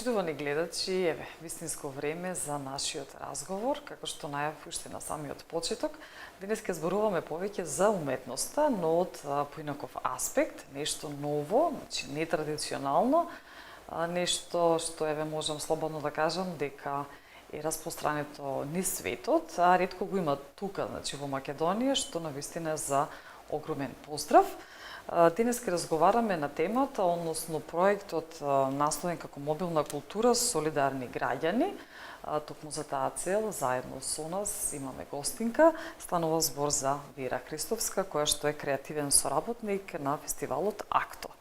Поштувани гледачи, еве, вистинско време за нашиот разговор, како што најав уште на самиот почеток. Денес ќе зборуваме повеќе за уметноста, но од поинаков аспект, нешто ново, значи нетрадиционално, нешто што еве можам слободно да кажам дека е распространето низ светот, а ретко го има тука, значи во Македонија, што навистина е за огромен поздрав. Денес ќе разговараме на темата, односно проектот насловен како мобилна култура солидарни граѓани. Токму за таа цел, заедно со нас имаме гостинка. Станува збор за Вера Христовска, која што е креативен соработник на фестивалот Акто.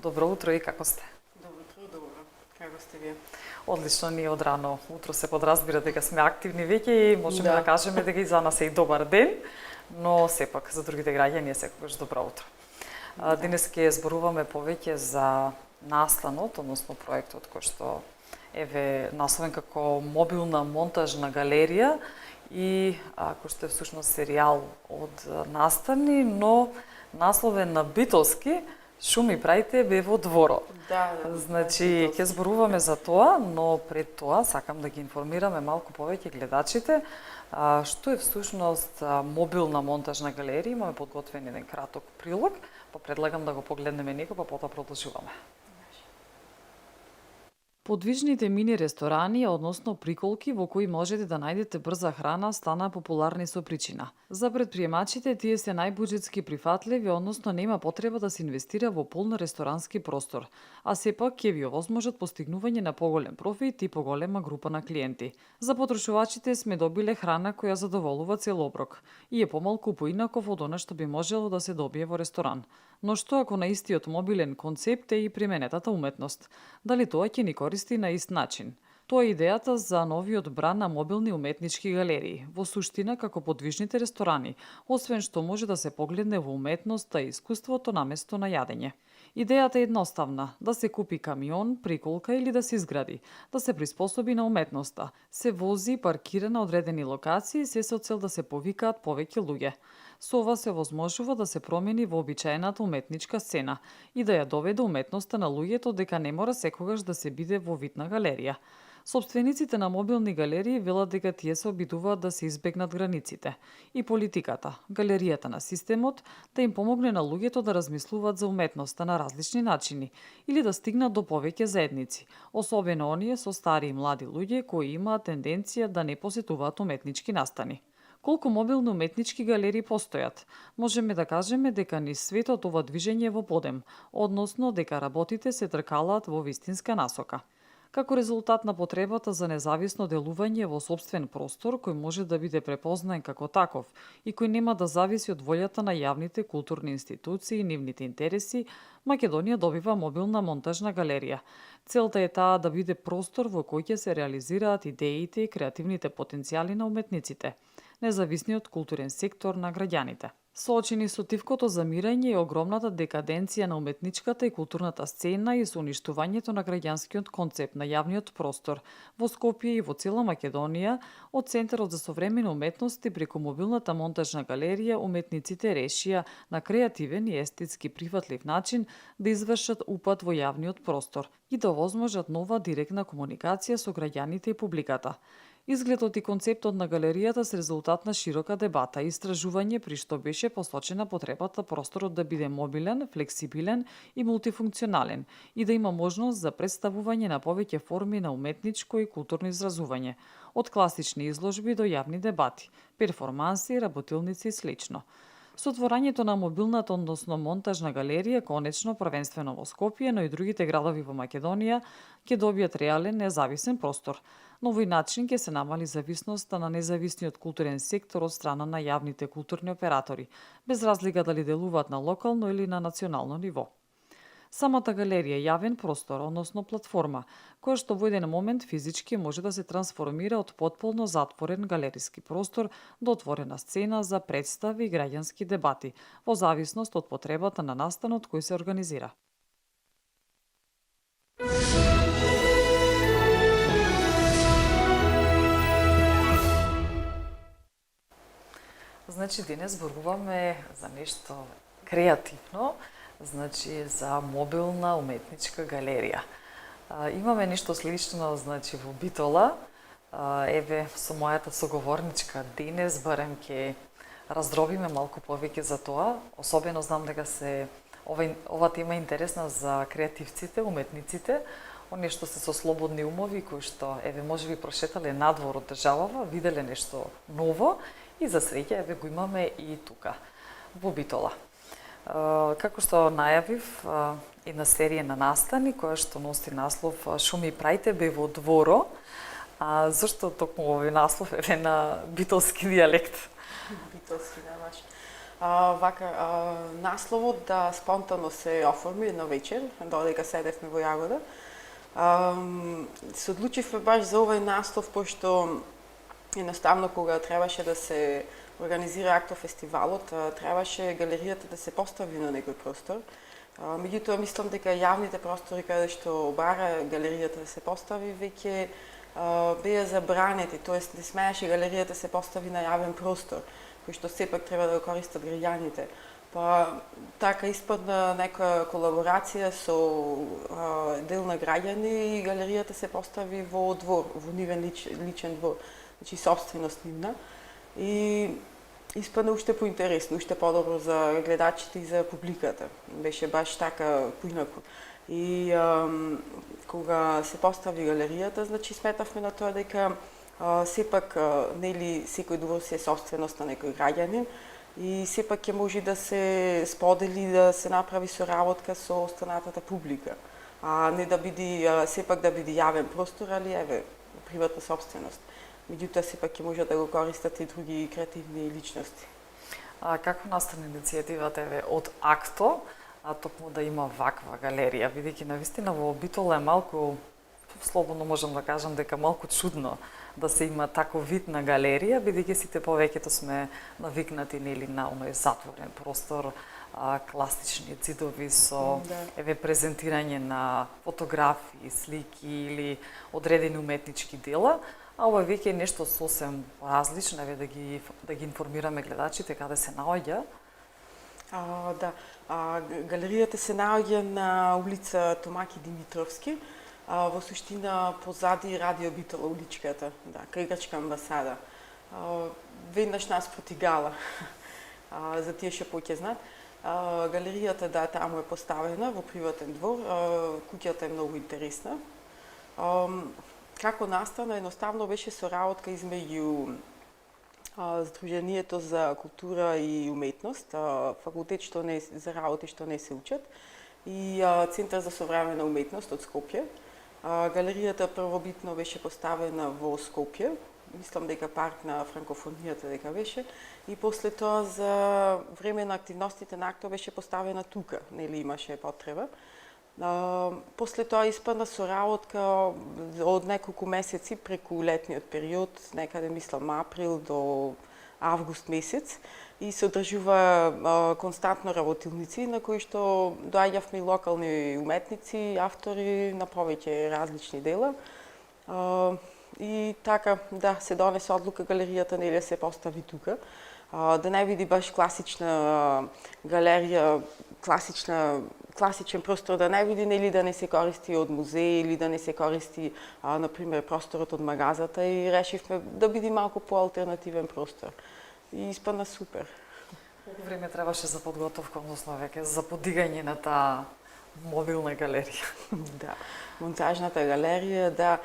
Добро утро и како сте? Добро. Како сте вие? Одлично, ние од рано утро се подразбира дека сме активни веќе и можеме да кажеме дека и за нас е и добар ден, но сепак за другите граѓани е секогаш добро утро. Денес ќе зборуваме повеќе за настанот, односно проектот кој што еве насловен како мобилна монтажна галерија и кој што е всушност серијал од настани, но насловен на битолски Шуми прајте бе во дворо. Значи, ќе зборуваме за тоа, но пред тоа сакам да ги информираме малку повеќе гледачите што е всушност мобилна монтажна галерија. Имаме подготвен еден краток прилог, па предлагам да го погледнеме него, па потоа продолжуваме. Подвижните мини ресторани, односно приколки во кои можете да најдете брза храна, стана популарни со причина. За претприемачите тие се најбуџетски прифатливи, односно нема потреба да се инвестира во полн ресторански простор, а сепак ќе ви овозможат постигнување на поголем профит и поголема група на клиенти. За потрошувачите сме добиле храна која задоволува цел оброк и е помалку поинаков од она што би можело да се добие во ресторан. Но што ако на истиот мобилен концепт е и применетата уметност? Дали тоа ќе ни користи на ист начин? Тоа е идејата за новиот бран на мобилни уметнички галерии. Во суштина, како подвижните ресторани, освен што може да се погледне во уметноста и искуството наместо на јадење. Идејата е едноставна, да се купи камион, приколка или да се изгради, да се приспособи на уметноста, се вози, паркира на одредени локации, се со цел да се повикаат повеќе луѓе. Со ова се возможува да се промени вообичаената уметничка сцена и да ја доведе уметноста на луѓето дека не мора секогаш да се биде во вид на галерија. Собствениците на мобилни галерии велат дека тие се обидуваат да се избегнат границите и политиката, галеријата на системот, да им помогне на луѓето да размислуваат за уметноста на различни начини или да стигнат до повеќе заедници, особено оние со стари и млади луѓе кои имаат тенденција да не посетуваат уметнички настани. Колку мобилни уметнички галерии постојат? Можеме да кажеме дека низ светот ова движење е во подем, односно дека работите се тркалаат во вистинска насока. Како резултат на потребата за независно делување во сопствен простор, кој може да биде препознаен како таков и кој нема да зависи од волјата на јавните културни институции и нивните интереси, Македонија добива мобилна монтажна галерија. Целта е таа да биде простор во кој ќе се реализираат идеите и креативните потенцијали на уметниците, независниот културен сектор на граѓаните. Соочени со тивкото замирање и огромната декаденција на уметничката и културната сцена и со уништувањето на граѓанскиот концепт на јавниот простор во Скопје и во цела Македонија, од Центарот за современа уметност и преку мобилната монтажна галерија уметниците решија на креативен и естетски прифатлив начин да извршат упат во јавниот простор и да овозможат нова директна комуникација со граѓаните и публиката. Изгледот и концептот на галеријата се резултат на широка дебата и истражување при што беше посочена потребата просторот да биде мобилен, флексибилен и мултифункционален и да има можност за представување на повеќе форми на уметничко и културно изразување, од класични изложби до јавни дебати, перформанси, работилници и слично. Со отворањето на мобилната, односно монтажна галерија, конечно првенствено во Скопје, но и другите градови во Македонија ќе добијат реален независен простор. На овој начин ќе се намали зависноста на независниот културен сектор од страна на јавните културни оператори, без разлика дали делуваат на локално или на национално ниво. Самата галерија е јавен простор, односно платформа, која што во еден момент физички може да се трансформира од потполно затворен галериски простор до отворена сцена за представи и граѓански дебати, во зависност од потребата на настанот кој се организира. Значи, денес зборуваме за нешто креативно, значи за мобилна уметничка галерија. Имаме нешто слично, значи, во Битола. Еве, со мојата соговорничка денес, барем ќе раздробиме малку повеќе за тоа. Особено знам дека ова тема е интересна за креативците, уметниците, оние што се со слободни умови, кои што, еве, можеби прошетале надвор од државава, виделе нешто ново и за среќа, еве, го имаме и тука, во Битола. Како што најавив, една серија на настани која што носи наслов "Шо ми праите бе во дворо", зашто токму овој наслов е на битолски дијалект? Битолски, да, баш. Насловот спонтано се оформи едно вечер, додека седевме во Јагода. Се одлучивме баш за овој наслов, пошто едноставно кога требаше да се организира актофестивалот, требаше галеријата да се постави на некој простор. Меѓутоа, мислам дека јавните простори каде што бара галеријата да се постави веќе беа забранети, тоест не смееше галеријата да се постави на јавен простор, кој што сепак треба да го користат граѓаните. Па така испадна нека колаборација со дел на граѓани и галеријата се постави во двор, во нивен личен двор, значи собственост нивна. И испадна уште поинтересно, уште подобро за гледачите и за публиката. Беше баш така поинаку. И кога се постави галеријата, значи сметавме на тоа дека сепак нели секој двор си е собственост на некој граѓанин и сепак ќе може да се сподели, да се направи соработка со останатата публика. Не да биде сепак да биде јавен простор, али еве приватна собственост. Меѓутоа сепак ќе може да го користат и други креативни личности. Како настана иницијативата еве од Акто, токму да има ваква галерија, бидејќи навистина во Битола е малку, слободно можам да кажам дека малку чудно да се има таков вид на галерија, бидејќи сите повеќето сме навикнати нели на оној затворен простор, класични ѕидови со еве презентирање на фотографии, слики или одредени уметнички дела, а ова веќе е нешто сосем различно, еве да ги информираме гледачите каде се наоѓа. Галеријата се наоѓа на улица Томаки Димитровски, во суштина позади Радио Битола уличката, кај Грчка амбасада. Веднаш нас протигала, за тие што поќе знаат. Галеријата таму е поставена во приватен двор, куќата е многу интересна. Како настана, едноставно беше соработка измеѓу Сдруженијето за култура и уметност, факултет за работи што не се учат, и Центар за современа уметност од Скопје. Галеријата првобитно беше поставена во Скопје, мислам дека парк на франкофонијата дека беше, и после тоа за време на активностите на Акто беше поставена тука, нели имаше потреба. После тоа испадна соработка од неколку месеци преку летниот период, некаде мислам април до август месец, и се одржува константно работилници на кои што доаѓавме и локални уметници, автори на повеќе различни дела. И така, се донесе одлука галеријата нели се постави тука. Да не биде баш класична галерија, класичен простор, да не биде нели да не се користи од музеј или да не се користи, например, просторот од магазата, и решивме да биде малку поалтернативен простор. И испадна супер. Колку време требаше за подготовка, односно веќе за подигање на таа мобилна галерија? Монтажната галерија,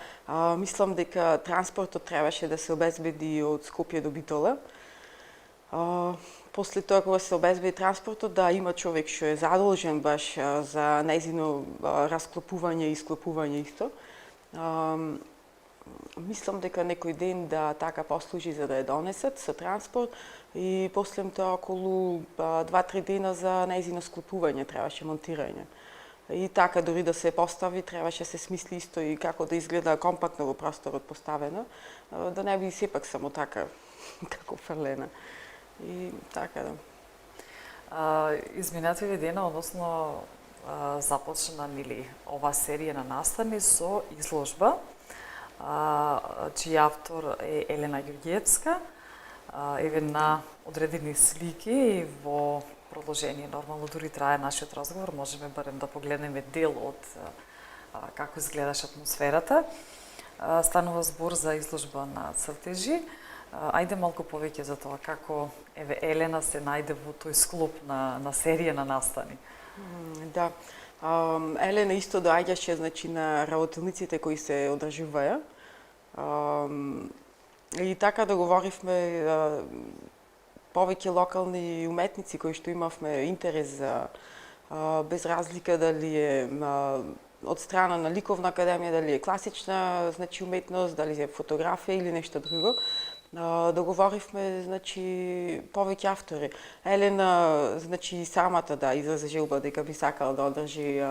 мислам дека транспортот требаше да се обезбеди од Скопје до Битола. После тоа кога се обезбеди транспортот, има човек што е задолжен баш за нејзино расклопување и склопување исто. Мислам дека некој ден така послужи за да ја донесат со транспорт, и после тоа околу 2-3 дена за нејзино склопување требаше монтирање. И така, дори да се постави, требаше се смисли исто и како да изгледа компактно во просторот поставено, да не би сепак само така фрлена. И така Изминативе дена, односно започна ова серија на настани со изложба, чиј автор е Елена Ѓурѓиевска, еве на одредени слики, и во продолжение, нормално дури трае нашиот разговор, можеме барем да погледнеме дел од како изгледаше атмосферата. Станува збор за изложба на цртежи. Ајде малку повеќе за тоа како Елена се најде во тој склоп на серија на настани. Да. Елена исто доаѓаше значи на работилниците кои се одржуваја. И така договоривме повеќе локални уметници кои што имавме интерес за, без разлика дали е од страна на ликовна академија, дали е класична значи уметност, дали е фотографија или нешто друго. Договоривме значи повеќе автори. Елена значи самата да изрази желба дека би сакала да одржи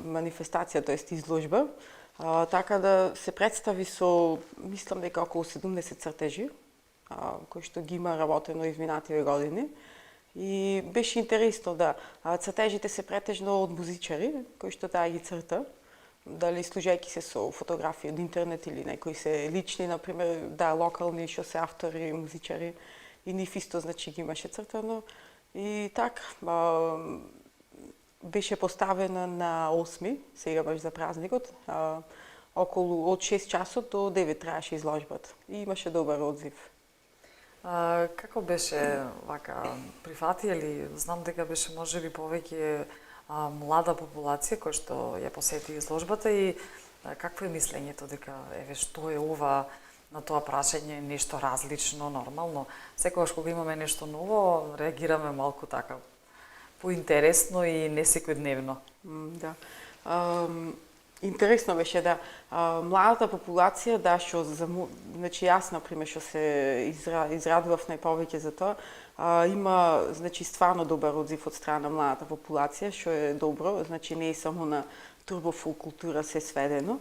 манифестација, тоест изложба. Така да се представи со, мислам дека околу 70 цртежи, кои што ги има работено изминативе години. И беше интересно да цртежите се претежно од музичари, кои што таа ги црта, дали служајќи се со фотографии од интернет или некои се лични, например, да, локални што се автори, музичари, и нив исто значи ги имаше цртано. И така, беше поставена на 8, сега баш за празникот, околу од 6 часот до 9 траеше изложбата и имаше добар одзив. Како беше вака прифати или знам дека беше можеби повеќе млада популација која што ја посети изложбата и какво е мислењето дека еве што е ова на тоа прашање нешто различно, нормално. Секогаш кога имаме нешто ново, реагираме малку така поинтересно и несекојдневно. Да. Интересно беше да младата популација да што значи јас на пример што се израдував најповеќе за тоа, има значи стварно добар одзив од страна на младата популација, што е добро, значи не е само на турбофолк култура се сведено.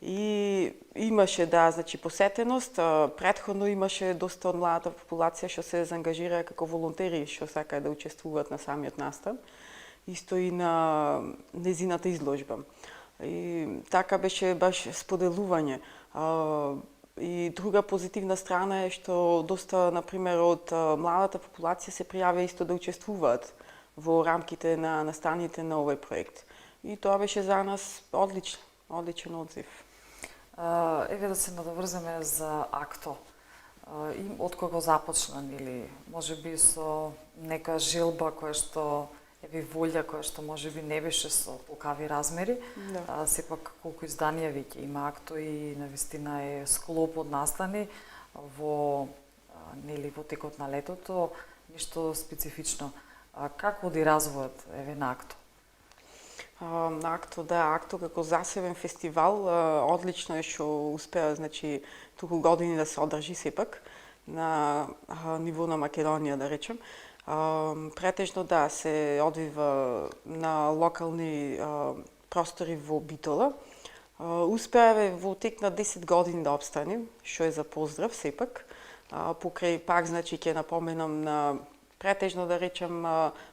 И имаше да значи посетеност, претходно имаше доста од младата популација што се заангажира како волонтери што сакаат да учествуваат на самиот настан, исто и на незината изложба. И така беше баш споделување. И друга позитивна страна е што доста, например, од младата популација се пријавија исто да учествуваат во рамките на настаните на овој проект. И тоа беше за нас одличен одзив. Еве да се надоврземе за АКТО. Од кога започна или можеби со нека желба која што еве волја која што можеби не беше со полкави размери, Да. сепак колку изданија веќе има АКТО и навистина е склоп од настани во нели во текот на летото, ништо специфично. Како оди развојот еве на АКТО? На АКТО, да, АКТО како засебен фестивал, одлично е што успеа, значи, толку години да се одржи сепак на ниво на Македонија, да речем. Претежно да се одвива на локални простори во Битола. Успеа во тек на 10 години да обстане, што е за поздрав сепак. Покрај пак, значи, ќе напоменам на претежно да речем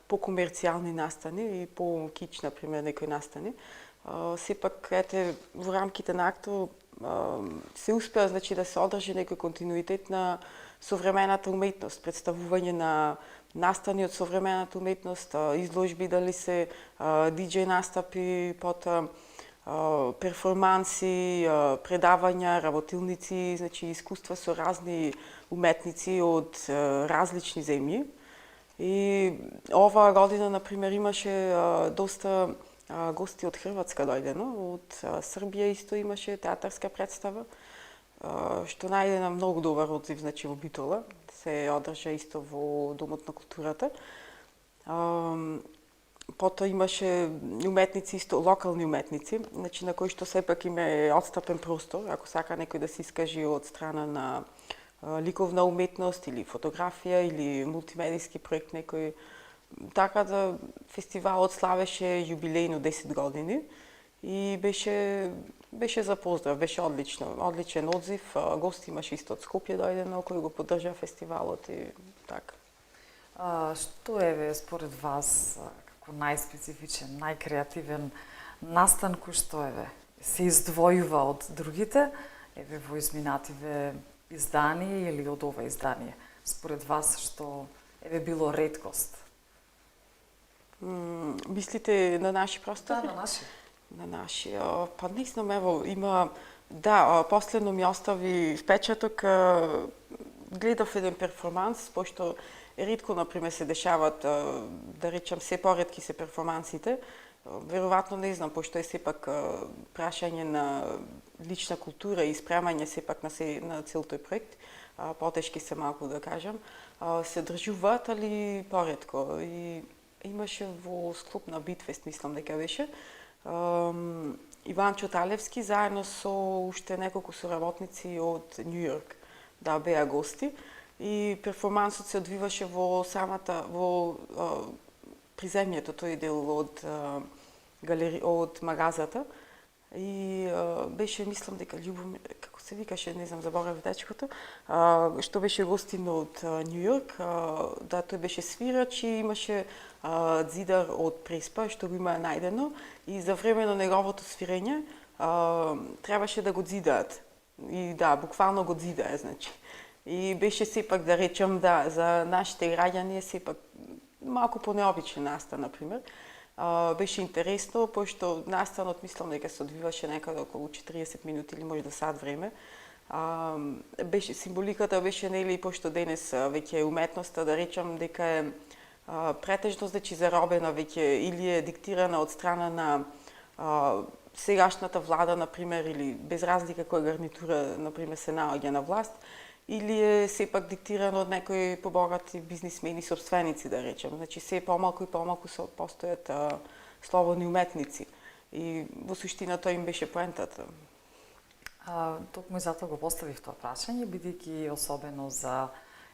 по комерцијални настани и по кич, например, некои настани. Сепак, ете, во рамките на АКТО се успеа, значи, да се одржи некој континуитет на современата уметност, представување на настани од современата уметност, изложби, дали се диџеј настапи, потоа перформанси, предавања, работилници, значи искуства со разни уметници од различни земји. И оваа година, например, имаше доста гости од Хрватска дојдено, од Србија исто имаше театарска представа, што најде на многу добар одзив, значи во Битола, се одржа исто во Домот на културата. Потоа имаше уметници, исто локални уметници, значи на кои што сепак им е одстапен простор, ако сака некој да се искажи од страна на ликовна уметност или фотографија или мултимедиски проект некој. Така да фестивалот славеше јубилејно 10 години и беше за поздрав, беше одличен одзив, гости имаше исто од Скопје дојдено кој го поддржа фестивалот и така. Што е според вас како најспецифичен, најкреативен настан кој што се издвојува од другите, во изминативе издание или од ова издание? Според вас што било реткост? Мислите на наши простори? Да, на наши. на нашия, па не знам, ево, има, да, последно ми остави впечаток, гледав еден перформанс, пошто ритко, например, се дешават, да речам, се поредки се перформансите, веројатно не знам, пошто е сепак прашање на лична култура и спремање сепак на цел тој проект, потешки се малку да кажам, се држуваат, али поредко. И имаше во склоп на Битфест, мислам дека беше, Иван Чоталевски заедно со уште неколку соработници од Нью Йорк да беа гости и перформансот се одвиваше во приземјето, тој дел од магазата и беше, мислам дека Љубомир, како се викаше, не знам, заборав дечкото, што беше гостин од Нью Йорк, да тој беше свирач и имаше ѕидар од Преспа, што го има најдено и за време на неговото свирење требаше да го ѕидаат. И да, буквално го ѕидае, значи. И беше сепак, да речам, да, за нашите граѓани е сепак малку понеобичен настан, например. Беше интересно, пошто настанот мислам дека се одвиваше некаде околу 40 минути или може да сат време. Беше символиката беше нели пошто денес веќе уметноста, да речам дека е претежно значи заробена веќе или е диктирана од страна на сегашната влада, например, или без разлика која гарнитура, например, се наоѓа на власт, или е сепак диктирано од некои побогати бизнисмени, собственици, да речем. Значи, се помалку и помалку постојат слободни уметници. И во суштина тоа им беше поентата. Токму и затоа го поставив тоа прашање, бидејќи особено за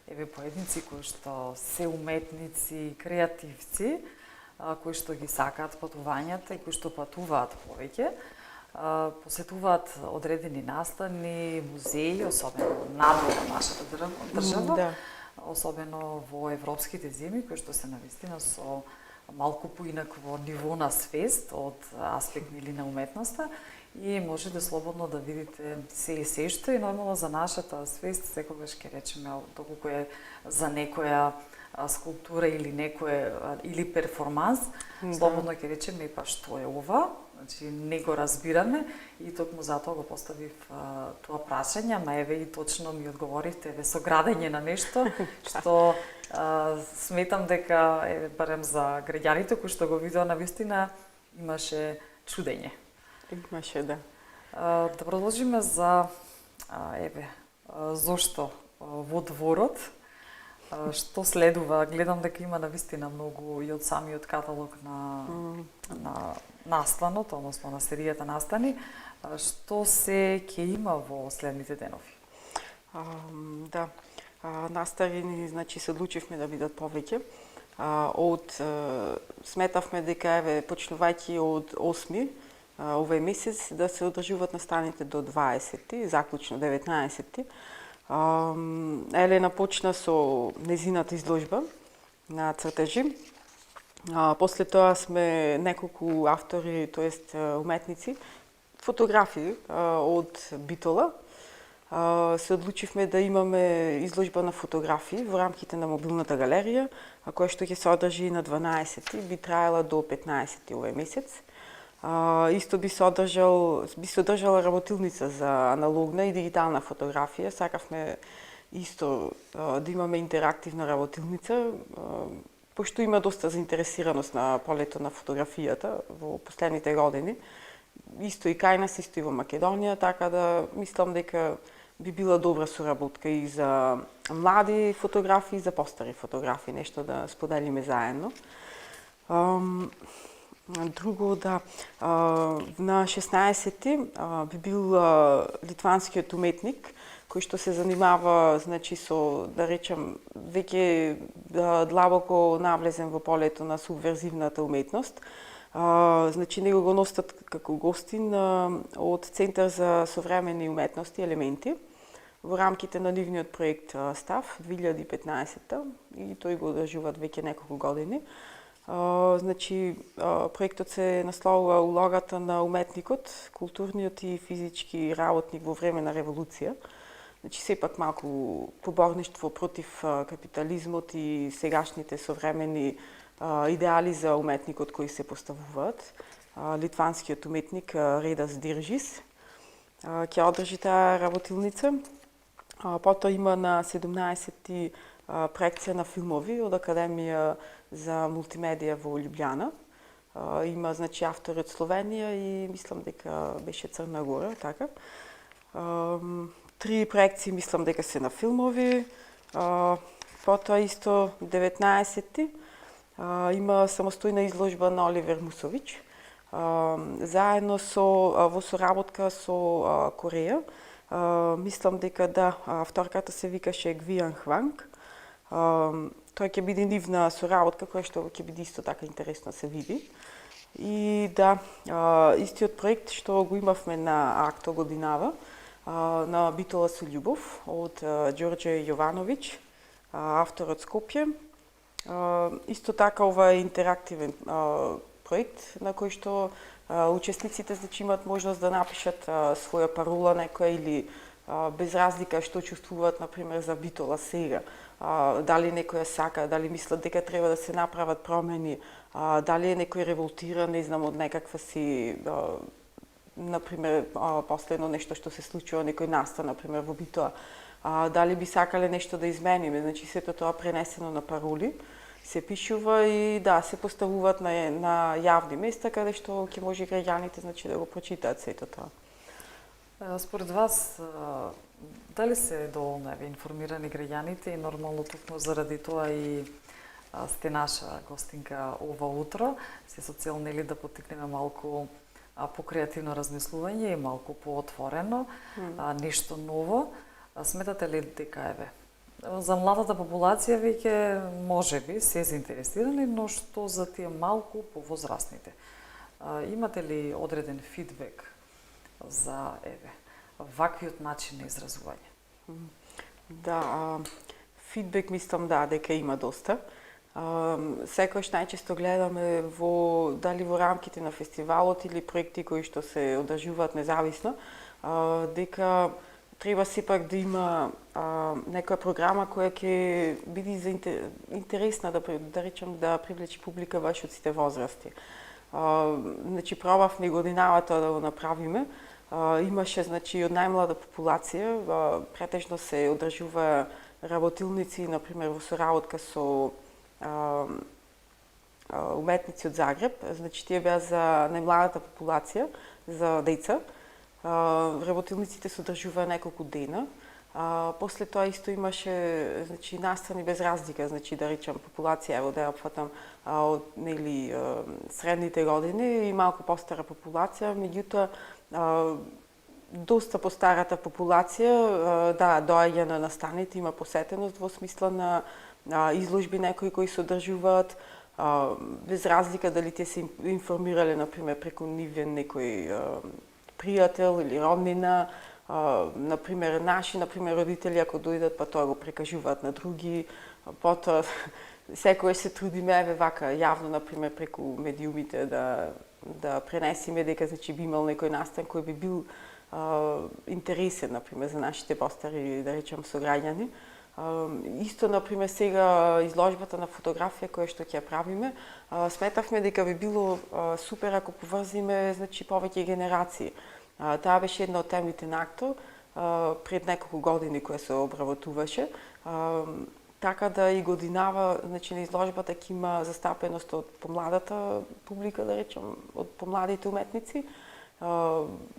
поединци кои што се уметници, креативци, кои што ги сакаат патувањата и кои што патуваат повеќе, посетуваат одредени настани, музеи, особено надвор на нашата држава, Да. особено во европските земји, кои што се навистина со малку поинакво ниво на свест од аспект или на уметноста и можете слободно да видите се и се што и нормално за нашата свест секогаш ќе речеме доколку е за некоја скулптура или или перформанс, слободно ќе речеме па што е ова, значи не го разбираме и токму затоа го поставив тоа прашање, ама еве и точно ми одговоривте еве со градење на нешто што сметам дека барем за граѓаните кои што го видеа навистина имаше чудење. Имаше, да. Да продолжиме за зошто во дворот. Што следува? Гледам дека има навистина многу и од самиот каталог на настанот, односно на серијата настани. Што се ќе има во следните денови? Да, настани, значи се одлучивме да бидат повеќе. Сметавме дека почнувајќи од 8 овој месец да се одржуваат настаните до 20, заклучно 19. Елена почна со незината изложба на цртежи. После тоа сме неколку автори, тоест уметници, фотографии од Битола. Се одлучивме да имаме изложба на фотографии во рамките на мобилната галерија, која што ќе се одржи на 12, би траела до 15 овој месец. Исто би се одржала работилница за аналогна и дигитална фотографија. Сакавме исто да имаме интерактивна работилница, пошто има доста заинтересираност на полето на фотографијата во последните години. Исто и кај нас, исто и во Македонија, така да мислам дека би била добра соработка и за млади фотографи и за постари фотографи, нешто да споделиме заедно. Друго, да, на 16-ти би бил литванскиот уметник, кој што се занимава, значи, со, да речем, веќе длабоко навлезен во полето на субверзивната уметност. Значи, него го носат како гостин од Центар за современи уметности елементи во рамките на нивниот проект СТАВ 2015 и тој го одржуваат веќе неколку години. Значи, проектот се насловува улогата на уметникот, културниот и физички работник во време на револуција. Значи, сепак малку поборништво против капитализмот и сегашните современи идеали за уметникот кои се поставуваат. литванскиот уметник Редас Диржис. Ќе одржи таа работилница. Потоа има на 17-ти проекција на филмови од Академија за мултимедија во Љубљана. Има, значи, автори од Словенија и мислам дека беше Црна Гора, така. 3 проекции мислам дека се на филмови. Потоа исто 19-ти има самостојна изложба на Оливер Мусович, заедно во соработка со Кореја. Мислам дека да, авторката се викаше Гвиан Хванг. Тоа ќе биде нивна соработка која што ќе биде исто така интересно да се види. И да, истиот проект што го имавме на Акто годинава, на Битола со љубов од Ѓорѓе Јовановиќ, автор од Скопје. Исто така ова е интерактивен проект на кој што учесниците, значи, имаат можност да напишат своја парола некоја или без разлика што чувствуваат, например, за Битола сега. Дали некоја сака, дали мислат дека треба да се направат промени, дали е некој револтиран, не знам, од некаква си, например, последно нешто што се случува, некој настан, например, во Битола, дали би сакале нешто да измениме, значи сето тоа пренесено на пароли, се пишува и да, се поставуваат на јавни места каде што ќе може граѓаните, значи, да го прочитаат сето тоа. Според вас, дали се доволно информирани граѓаните и нормално токму заради тоа и сте наша гостинка ова утро, се со цел нели да поттикнеме малку по креативно размислување и малку поотворено, нешто ново. Сметате ли дека за младата популација веќе можеби се заинтересирани, но што за тие малку повозрастните? Имате ли одреден фидбек за ваквиот начин на изразување? Да, фидбек мислам дека има доста. Секојаш најчесто гледаме дали во рамките на фестивалот или проекти кои што се одржуваат независно, дека треба сепак да има некоја програма која ќе биде интересна, да речем, да привлече публика баш од сите возрасти. Значи, пробавме годинавата да го направиме. Имаше, значи, од најмлада популација, претежно се одржува работилници, например, во соработка со уметници од Загреб. Значи, тие беа за најмладата популација, за деца. Работилниците се одржуваа неколку дена. После тоа исто имаше, значи, настани без разлика, значи, да речам, популација, ево да ја опфатам од нели средните години и малку постара популација, меѓутоа доста постарата популација доаѓа на настаните, има посетеност во смисла на изложби некои кои се одржуваат, без разлика дали те се информирале, например, преку нивен некој пријател или роднина, например, наши, например, родители, ако дојдат, па тоа го прекажуваат на други, потоа секој се трудиме, вака, јавно, например, преку медиумите да пренесиме дека, значи, би имал некој настан кој би бил интересен, например, за нашите постари, да речем, сограѓани. Исто, например, сега изложбата на фотографија која што ќе ја правиме, сметавме дека би било супер ако поврзиме, значи, повеќе генерации. Таа беше една од темите на Акто пред неколку години која се обработуваше. Така да и годинава, значи, на изложбата ќе има застапеност од помладата публика, да речем, од помладите уметници.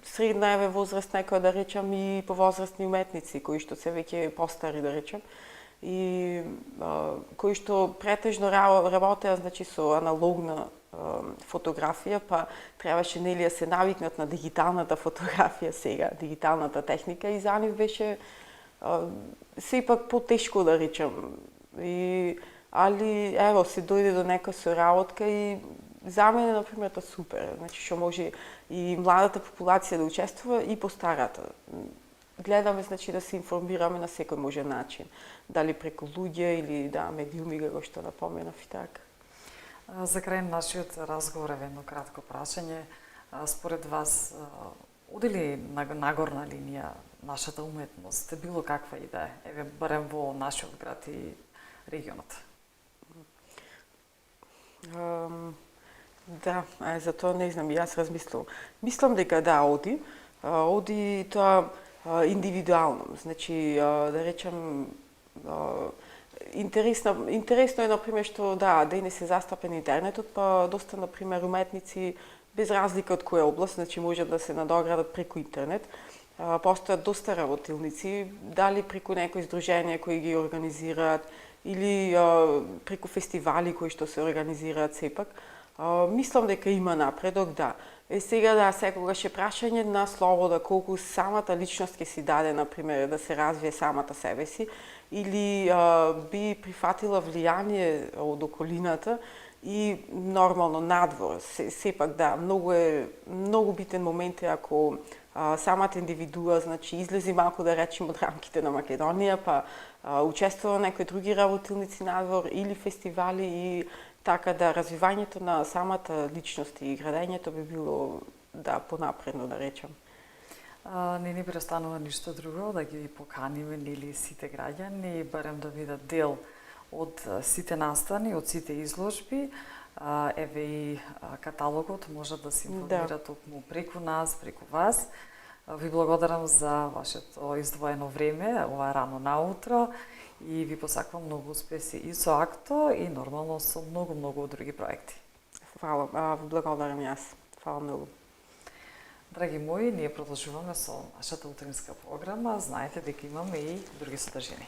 Средна возраст некоја, да речем, и повозрастни уметници кои што се веќе постари, да речем, и кои што претежно работеа, значи, со аналогна фотографија, па требаше нели да се навикнат на дигиталната фотографија сега, дигиталната техника, и за нив беше сепак потешко, да речем. Али ево се дојде до нека соработка и за мене, например, тоа супер. Значи, што може и младата популација да учествува и постарата. Гледаме, значи, да се информираме на секој можен начин. Дали преку луѓе или медиуми, како што напоменав и така. За крај на нашиот разговор е едно кратко прашање. Според вас, оди ли на нагорна линија нашата уметност, било каква и да е, барем во нашиот град и регионот? Да, за тоа не знам, јас размислувам. Мислам дека да, оди. Оди тоа индивидуално. Значи, да речем, интересно е, например, што да, не се застапен интернетот, па доста, например, уметници, без разлика од која област, значи можат да се надоградат преку интернет. Постојат доста работилници, дали преку некои здруженија кои ги организираат, или преку фестивали кои што се организираат сепак. Мислам дека има напредок, да. Сега да, секогаш е прашање на слобода, колку самата личност ќе си даде, например, да се развие самата себе си, или би прифатила влијание од околината и нормално надвор. Сепак да, многу битен момент е ако самата индивидуа, значи, излези малку да речем од рамките на Македонија, па учествува некои други работилници надвор или фестивали и така да развивањето на самата личност и градењето би било да понапредно да речем. Не ни престанува ништо друго да ги поканиме нели сите граѓани, барем да бидат дел од сите настани, од сите изложби. Еве и каталогот може да се информира токму преку нас, преку вас. Ви благодарам за вашето издвоено време, ова рано наутро, и ви посакувам многу успеси и со Акто и нормално со многу други проекти. Фала, ви благодарам јас. Фала многу. Драги мои, ние продолжуваме со нашата утринска програма. Знаете дека имаме и други содржини.